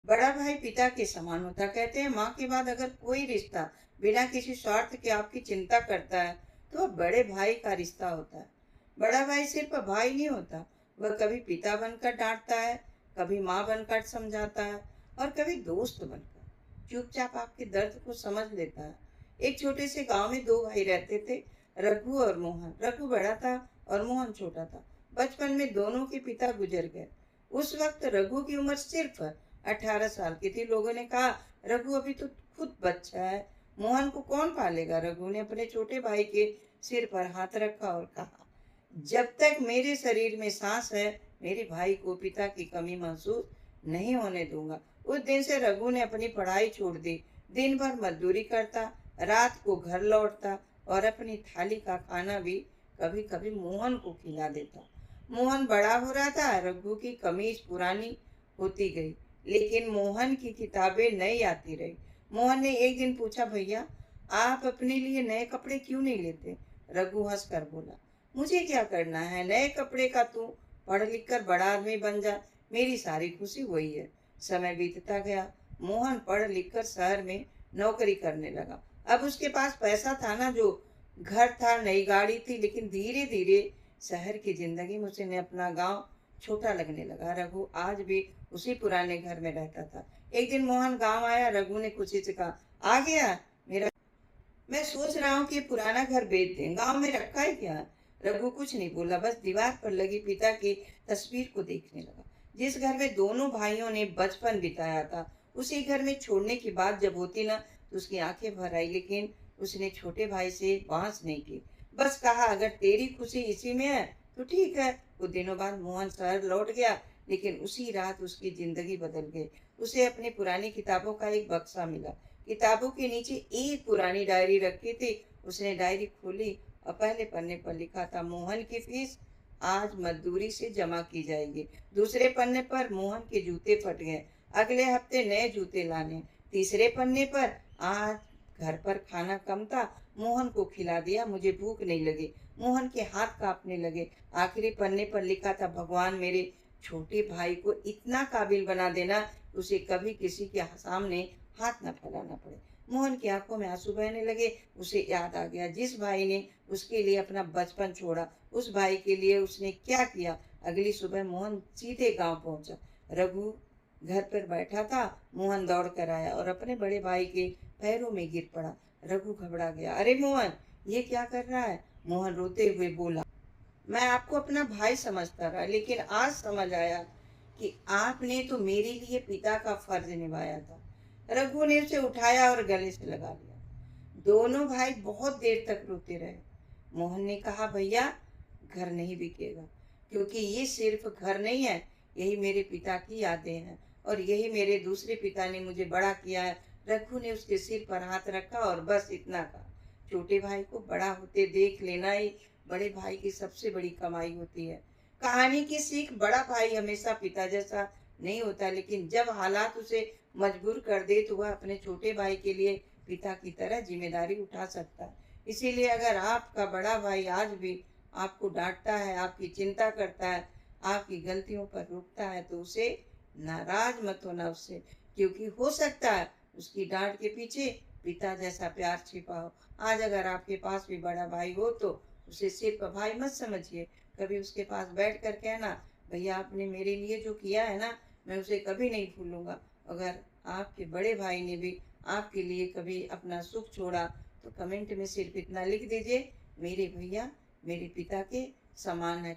बड़ा भाई पिता के समान होता। कहते हैं माँ के बाद अगर कोई रिश्ता बिना किसी स्वार्थ के आपकी चिंता करता है तो वह बड़े भाई का रिश्ता होता है। बड़ा भाई सिर्फ भाई नहीं होता, वह कभी पिता बनकर डांटता है, कभी माँ बनकर समझाता है और कभी दोस्त बनकर चुपचाप आपके दर्द को समझ लेता है। एक छोटे से गांव में दो भाई रहते थे, रघु और मोहन। रघु बड़ा था और मोहन छोटा था। बचपन में दोनों के पिता गुजर गए। उस वक्त रघु की उम्र सिर्फ 18 साल की थी। लोगों ने कहा, रघु अभी तो खुद बच्चा है, मोहन को कौन पालेगा। रघु ने अपने छोटे भाई के सिर पर हाथ रखा और कहा, जब तक मेरे शरीर में सांस है मेरे भाई को पिता की कमी महसूस नहीं होने दूंगा। उस दिन से रघु ने अपनी पढ़ाई छोड़ दी। दिन भर मजदूरी करता, रात को घर लौटता और अपनी थाली का खाना भी कभी कभी मोहन को खिला देता। मोहन बड़ा हो रहा था, रघु की कमीज पुरानी होती गई, लेकिन मोहन की किताबें नई आती रही। मोहन ने एक दिन पूछा, भैया आप अपने लिए नए कपड़े क्यों नहीं लेते। रघु हंसकर बोला, मुझे क्या करना है नए कपड़े का, तू पढ़ लिख कर बड़ा आदमी बन जा, मेरी सारी खुशी वही है। समय बीतता गया। मोहन पढ़ लिख कर शहर में नौकरी करने लगा। अब उसके पास पैसा था ना, जो घर था, नई गाड़ी थी, लेकिन धीरे धीरे शहर की जिंदगी में उसे अपना गांव छोटा लगने लगा। रघु आज भी उसी पुराने घर में रहता था। एक दिन मोहन गांव आया। रघु ने खुशी से कहा, आ गया मेरा, मैं सोच रहा हूँ कि पुराना घर बेच दें, गांव में रखा है क्या। रघु कुछ नहीं बोला, बस दीवार पर लगी पिता की तस्वीर को देखने लगा, जिस घर में दोनों भाइयों ने बचपन बिताया था। उसी घर में छोड़ने की बात जब होती ना तो उसकी आंखें भर आई, लेकिन उसने छोटे भाई से बांस नहीं की। बस कहा, अगर तेरी खुशी इसी में है तो ठीक है। कुछ दिनों बाद मोहन शहर लौट गया, लेकिन उसी रात उसकी जिंदगी बदल गई। उसे अपनी पुरानी किताबों का एक बक्सा मिला। किताबों के नीचे एक पुरानी डायरी रखी थी। उसने डायरी खोली और पहले पन्ने पर लिखा था, मोहन की फीस आज मजदूरी से जमा की जाएगी। दूसरे पन्ने पर, मोहन के जूते फट गए, अगले हफ्ते नए जूते लाने। तीसरे पन्ने पर, आज घर पर खाना कम था, मोहन को खिला दिया, मुझे भूख नहीं लगी। मोहन के हाथ कांपने लगे। आखिरी पन्ने पर लिखा था, भगवान मेरे छोटे भाई को इतना काबिल बना देना, उसे कभी किसी के सामने हाथ न फैलाना पड़े। मोहन की आंखों में आंसू बहने लगे। उसे याद आ गया, जिस भाई ने उसके लिए अपना बचपन छोड़ा, उस भाई के लिए उसने क्या किया। अगली सुबह मोहन सीधे गांव पहुंचा। रघु घर पर बैठा था। मोहन दौड़ कर आया और अपने बड़े भाई के पैरों में गिर पड़ा। रघु घबरा गया, अरे मोहन, ये क्या कर रहा है। मोहन रोते हुए बोला, मैं आपको अपना भाई समझता रहा, लेकिन आज समझ आया कि आपने तो मेरे लिए पिता का फर्ज निभाया था। रघु ने उसे उठाया और गले से लगा लिया। दोनों भाई बहुत देर तक रोते रहे। मोहन ने कहा, भैया घर नहीं बिकेगा, क्योंकि ये सिर्फ घर नहीं है, यही मेरे पिता की यादें हैं और यही मेरे दूसरे पिता ने मुझे बड़ा किया है। रघु ने उसके सिर पर हाथ रखा और बस इतना कहा, छोटे भाई को बड़ा होते देख लेना ही बड़े भाई की सबसे बड़ी कमाई होती है। कहानी की सीख, बड़ा भाई हमेशा पिता जैसा नहीं होता, लेकिन जब हालात उसे मजबूर कर दे तो वह अपने छोटे भाई के लिए पिता की तरह जिम्मेदारी उठा सकता है। इसीलिए अगर आपका बड़ा भाई आज भी आपको डांटता है, आपकी चिंता करता है, आपकी गलतियों पर रोकता है, तो उसे नाराज मत होना उससे, क्योंकि हो सकता है उसकी डांट के पीछे पिता जैसा प्यार छिपा हो। आज अगर आपके पास भी बड़ा भाई हो तो उसे सिर्फ भाई मत समझिए, कभी उसके पास बैठ कर कहना, भैया आपने मेरे लिए जो किया है ना, मैं उसे कभी नहीं भूलूंगा। अगर आपके बड़े भाई ने भी आपके लिए कभी अपना सुख छोड़ा तो कमेंट में सिर्फ इतना लिख दीजिए, मेरे भैया मेरे पिता के समान है।